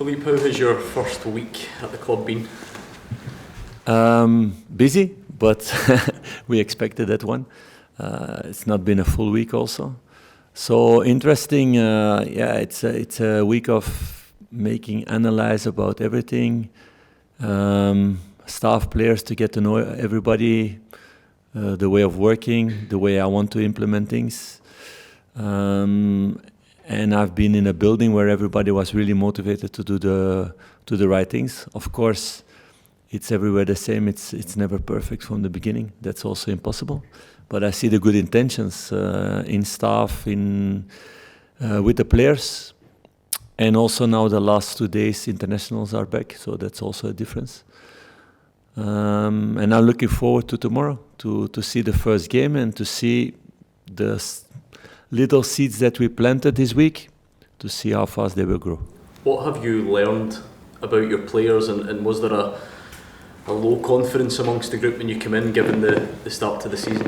Philippe, how has your first week at the club been? Busy, but we expected that one. It's not been a full week also. So interesting, it's a week of making analyze about everything, staff, players to get to know everybody, the way of working, the way I want to implement things. And I've been in a building where everybody was really motivated to do the right things. Of course, it's everywhere the same. It's never perfect from the beginning. That's also impossible. But I see the good intentions in staff, with the players, and also now the last 2 days internationals are back, so that's also a difference. And I'm looking forward to tomorrow to see the first game and to see the little seeds that we planted this week, to see how fast they will grow. What have you learned about your players, and was there a low confidence amongst the group when you came in, given the start to the season?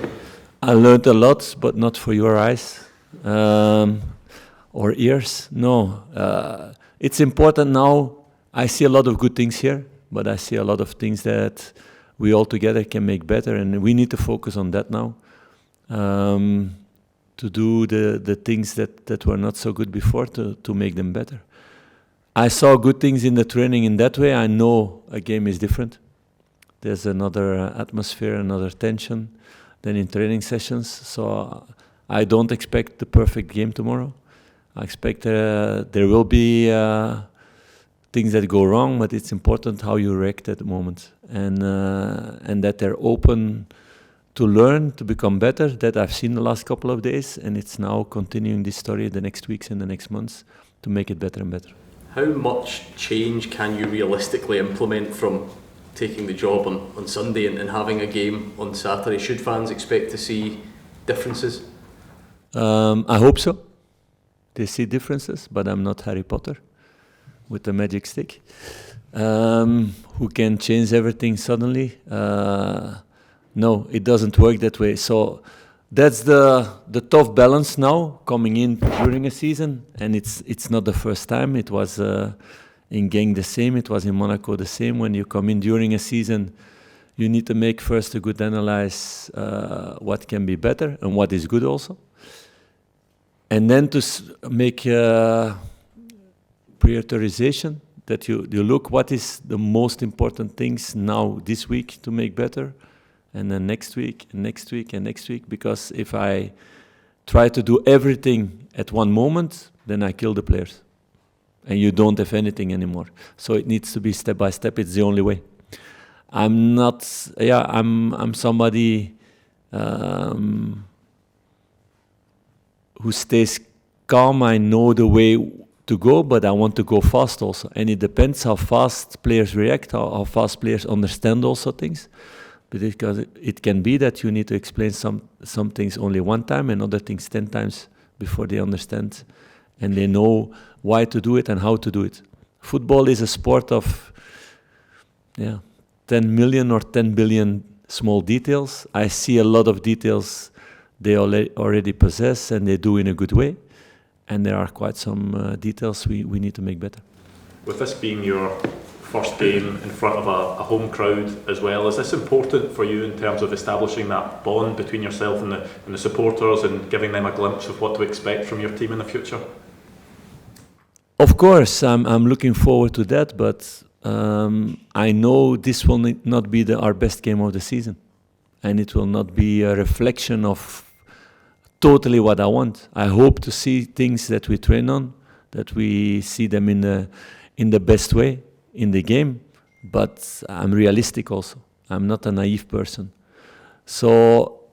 I learned a lot, but not for your eyes or ears. No, it's important now. I see a lot of good things here, but I see a lot of things that we all together can make better, and we need to focus on that now. To do the things that were not so good before, to make them better. I saw good things in the training in that way. I know a game is different. There's another atmosphere, another tension than in training sessions. So I don't expect the perfect game tomorrow. I expect there will be things that go wrong, but it's important how you react at the moment, and that they're open to learn, to become better. That I've seen the last couple of days, and it's now continuing this story the next weeks and the next months to make it better and better. How much change can you realistically implement from taking the job on Sunday and having a game on Saturday? Should fans expect to see differences? I hope so. They see differences, but I'm not Harry Potter with the magic stick, who can change everything suddenly. No, it doesn't work that way. So that's the tough balance now coming in during a season, and it's not the first time. It was in Genk the same. It was in Monaco the same. When you come in during a season, you need to make first a good analyze what can be better and what is good also, and then to make prioritization, that you look what is the most important things now this week to make better. And then next week, and next week, and next week. Because if I try to do everything at one moment, then I kill the players. And you don't have anything anymore. So it needs to be step by step. It's the only way. I'm somebody who stays calm. I know the way to go, but I want to go fast also. And it depends how fast players react, how fast players understand also things. Because it can be that you need to explain some things only one time and other things 10 times before they understand and they know why to do it and how to do it. Football is a sport of 10 million or 10 billion small details. I see a lot of details they already possess and they do in a good way. And there are quite some details we need to make better. With this being your first game in front of a home crowd as well, is this important for you in terms of establishing that bond between yourself and the supporters and giving them a glimpse of what to expect from your team in the future? Of course, I'm looking forward to that, but I know this will not be our best game of the season, and it will not be a reflection of totally what I want. I hope to see things that we train on, that we see them in the best way in the game, but I'm realistic also. I'm not a naive person. So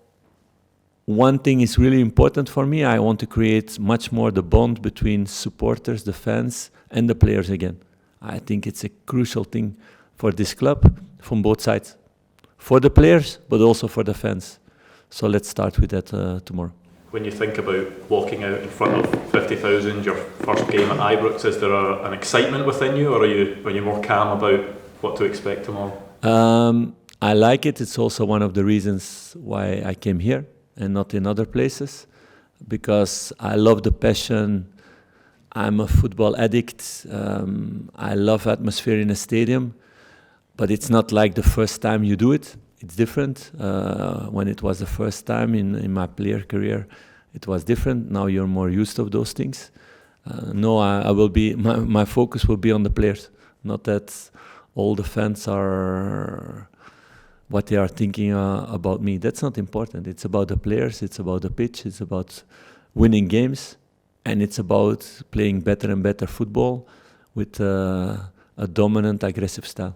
one thing is really important for me. I want to create much more the bond between supporters, the fans, and the players again. I think it's a crucial thing for this club from both sides. For the players, but also for the fans. So let's start with that tomorrow. When you think about walking out in front of 50,000, your first game at Ibrox, is there an excitement within you, or are you more calm about what to expect tomorrow? I like it. It's also one of the reasons why I came here and not in other places, because I love the passion I'm a football addict. I love atmosphere in a stadium, but it's not like the first time you do it. It's different. When it was the first time in my player career, it was different. Now you're more used to those things. No, I will be. My focus will be on the players, not that all the fans are what they are thinking about me. That's not important. It's about the players. It's about the pitch. It's about winning games, and it's about playing better and better football with a dominant, aggressive style.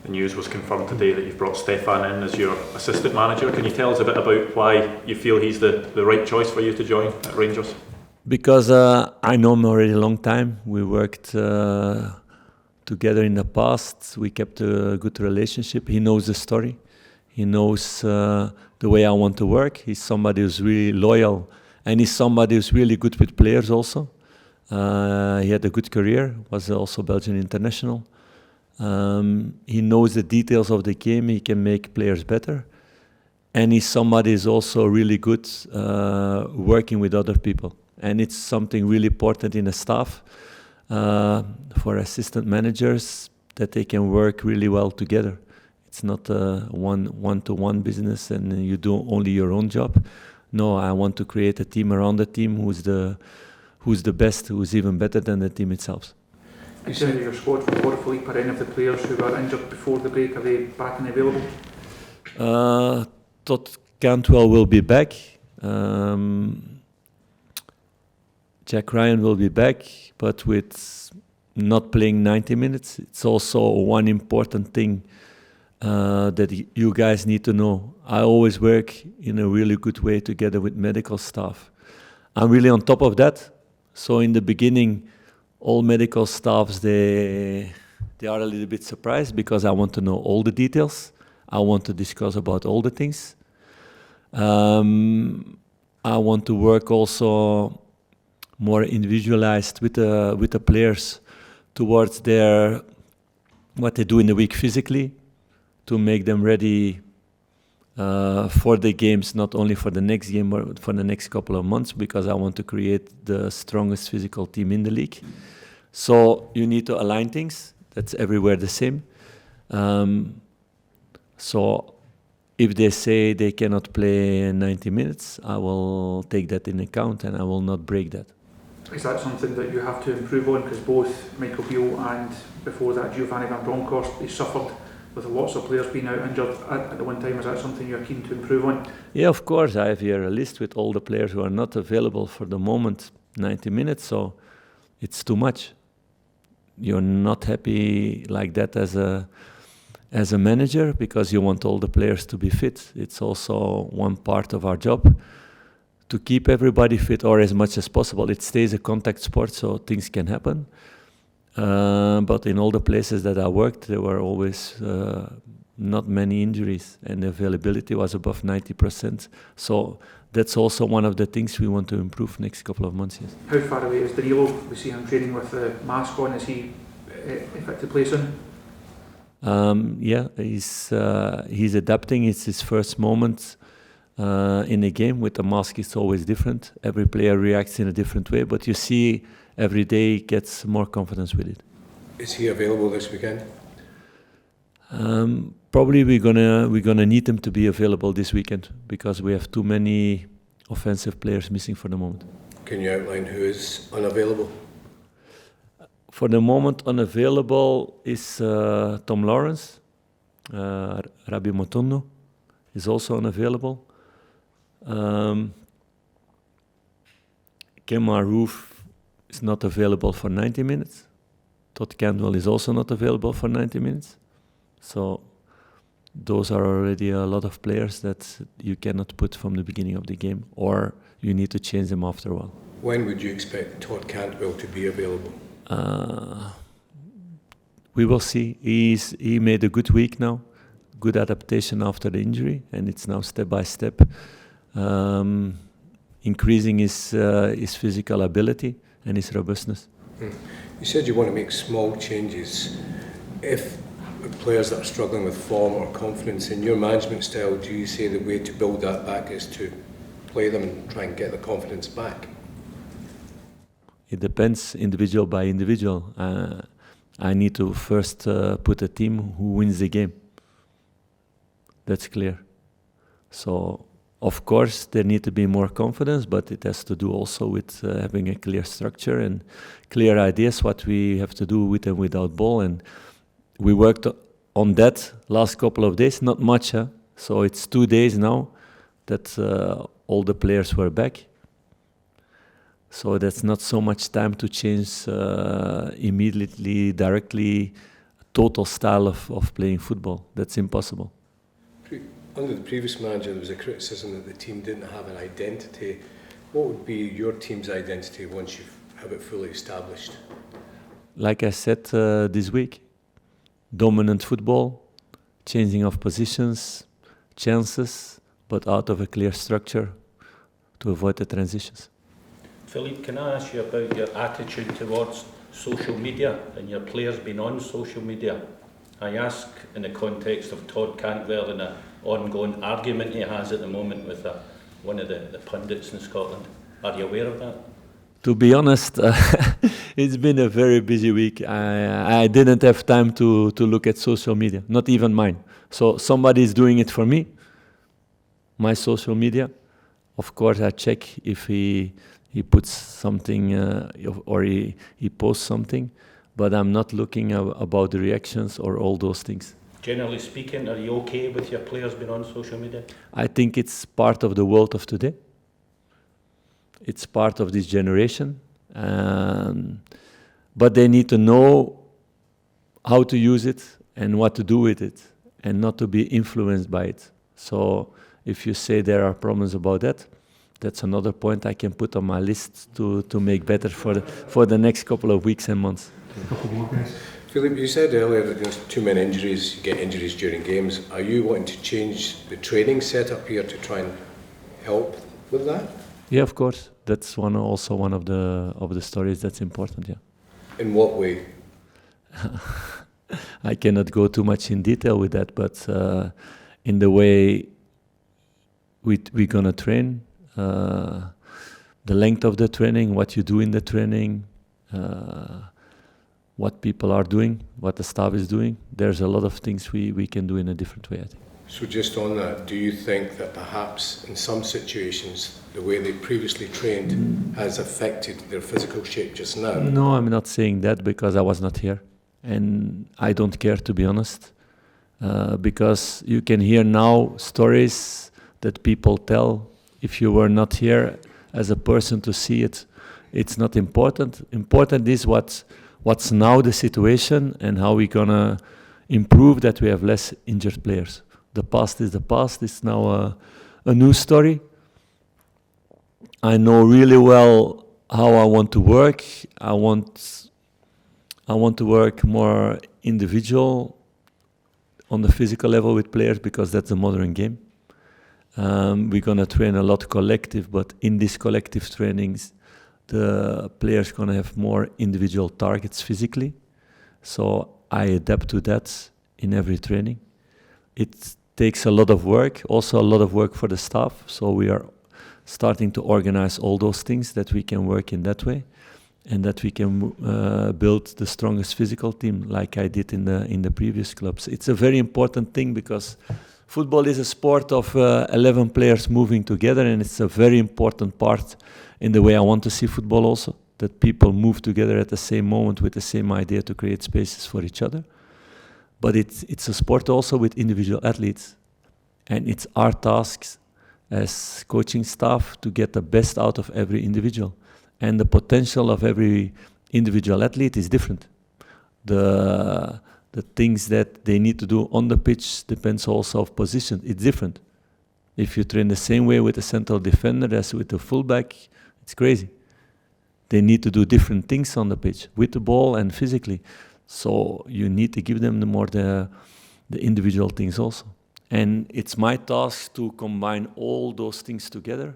The news was confirmed today that you've brought Stefan in as your assistant manager. Can you tell us a bit about why you feel he's the right choice for you to join at Rangers? Because I know him already a long time. We worked together in the past. We kept a good relationship. He knows the story. He knows the way I want to work. He's somebody who's really loyal, and he's somebody who's really good with players also. He had a good career, was also Belgian international. He knows the details of the game. He can make players better. And he's somebody who's also really good working with other people. And it's something really important in a staff for assistant managers that they can work really well together. It's not a one-to-one business and you do only your own job. No, I want to create a team around the team who's the best, who's even better than the team itself. You said your squad for Philippe, are any of the players who were injured before the break, are they back and available? Todd Cantwell will be back. Jack Ryan will be back, but with not playing 90 minutes. It's also one important thing that you guys need to know. I always work in a really good way together with medical staff. I'm really on top of that. So in the beginning, all medical staffs, they are a little bit surprised because I want to know all the details. I want to discuss about all the things. I want to work also more individualized with the players towards what they do in the week physically to make them ready for the games, not only for the next game, but for the next couple of months, because I want to create the strongest physical team in the league. So you need to align things. That's everywhere the same. So if they say they cannot play 90 minutes, I will take that in account and I will not break that. Is that something that you have to improve on? Because both Michael Beale and before that Giovanni van Bronckhorst, they suffered with lots of players being out injured at the one time. Is that something you're keen to improve on? Yeah, of course. I have here a list with all the players who are not available for the moment, 90 minutes, so it's too much. You're not happy like that as a manager because you want all the players to be fit. It's also one part of our job to keep everybody fit or as much as possible. It stays a contact sport, so things can happen. But in all the places that I worked, there were always not many injuries, and the availability was above 90%. So that's also one of the things we want to improve next couple of months. Yes. How far away is Danilo? We see him training with the mask on. Is he fit to play soon? Yeah, he's adapting. It's his first moment in a game. With the mask, it's always different. Every player reacts in a different way, but you see every day he gets more confidence with it. Is he available this weekend? Probably we're gonna need him to be available this weekend because we have too many offensive players missing for the moment. Can you outline who is unavailable? For the moment, unavailable is Tom Lawrence. Rabi Motondo is also unavailable. Kemar Roof is not available for 90 minutes. Todd Cantwell is also not available for 90 minutes. So those are already a lot of players that you cannot put from the beginning of the game, or you need to change them after a while. When would you expect Todd Cantwell to be available? We will see. He made a good week now, good adaptation after the injury, and it's now step by step increasing his physical ability and his robustness. You said you want to make small changes. If players that are struggling with form or confidence, in your management style, do you say the way to build that back is to play them and try and get the confidence back? It depends individual by individual. I need to first put a team who wins the game. That's clear. So, of course, there need to be more confidence, but it has to do also with having a clear structure and clear ideas what we have to do with and without ball. And we worked on that last couple of days, not much. So it's 2 days now that all the players were back. So that's not so much time to change immediately, directly, total style of playing football. That's impossible. Under the previous manager, there was a criticism that the team didn't have an identity. What would be your team's identity once you have it fully established? Like I said this week, dominant football, changing of positions, chances, but out of a clear structure to avoid the transitions. Philippe, can I ask you about your attitude towards social media and your players being on social media? I ask in the context of Todd Cantwell and an ongoing argument he has at the moment with one of the pundits in Scotland. Are you aware of that? To be honest, it's been a very busy week. I didn't have time to look at social media, not even mine. So somebody is doing it for me, my social media. Of course, I check if he puts something or he posts something, but I'm not looking about the reactions or all those things. Generally speaking, are you okay with your players being on social media? I think it's part of the world of today. It's part of this generation. But they need to know how to use it and what to do with it and not to be influenced by it. So if you say there are problems about that, that's another point I can put on my list to make better for the next couple of weeks and months. Philippe, you said earlier that there's too many injuries, you get injuries during games. Are you wanting to change the training setup here to try and help with that? Yeah, of course. That's also one of the stories that's important, yeah. In what way? I cannot go too much in detail with that, but in the way we're going to train, the length of the training, what you do in the training, what people are doing, what the staff is doing. There's a lot of things we can do in a different way, I think. So just on that, do you think that perhaps in some situations the way they previously trained has affected their physical shape just now? No, I'm not saying that because I was not here. And I don't care, to be honest, because you can hear now stories that people tell. If you were not here as a person to see it, it's not important. Important is what's now the situation and how we're going to improve that we have less injured players. The past is the past. It's now a new story. I know really well how I want to work. I want to work more individual on the physical level with players because that's the modern game. We're going to train a lot collective, but in these collective trainings, the players going to have more individual targets physically. So I adapt to that in every training. It takes a lot of work, also a lot of work for the staff. So we are starting to organize all those things that we can work in that way and that we can build the strongest physical team like I did in the previous clubs. It's a very important thing because football is a sport of 11 players moving together, and it's a very important part in the way I want to see football also, that people move together at the same moment with the same idea to create spaces for each other. But it's a sport also with individual athletes, and it's our tasks as coaching staff to get the best out of every individual. And the potential of every individual athlete is different. The things that they need to do on the pitch depends also of position. It's different. If you train the same way with a central defender as with a fullback, it's crazy. They need to do different things on the pitch with the ball and physically. So you need to give them the individual things also. And it's my task to combine all those things together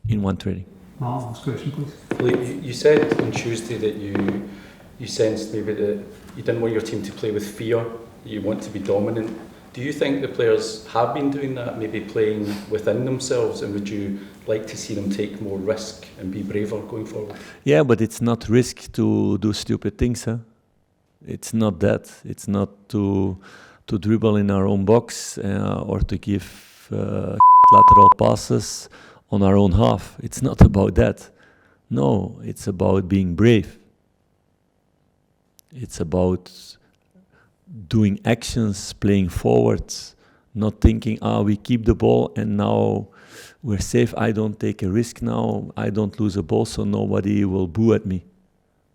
in one training. Last question, please. Philippe, you said on Tuesday that you sensed maybe that you didn't want your team to play with fear, you want to be dominant. Do you think the players have been doing that, maybe playing within themselves, and would you like to see them take more risk and be braver going forward? Yeah, but it's not risk to do stupid things, huh? It's not that. It's not to dribble in our own box or to give lateral passes on our own half. It's not about that. No, it's about being brave. It's about doing actions, playing forwards, not thinking, we keep the ball and now we're safe. I don't take a risk now. I don't lose a ball, so nobody will boo at me.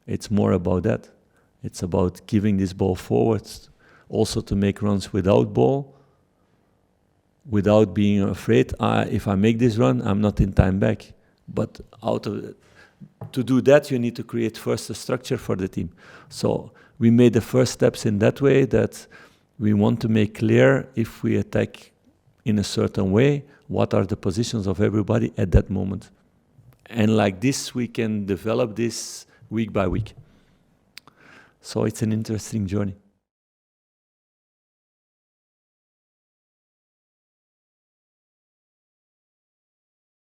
It's more about that. It's about giving this ball forwards, also to make runs without ball, without being afraid. If I make this run, I'm not in time back. But to do that, you need to create first a structure for the team. So we made the first steps in that way, that we want to make clear, if we attack in a certain way, what are the positions of everybody at that moment. And like this, we can develop this week by week. So it's an interesting journey.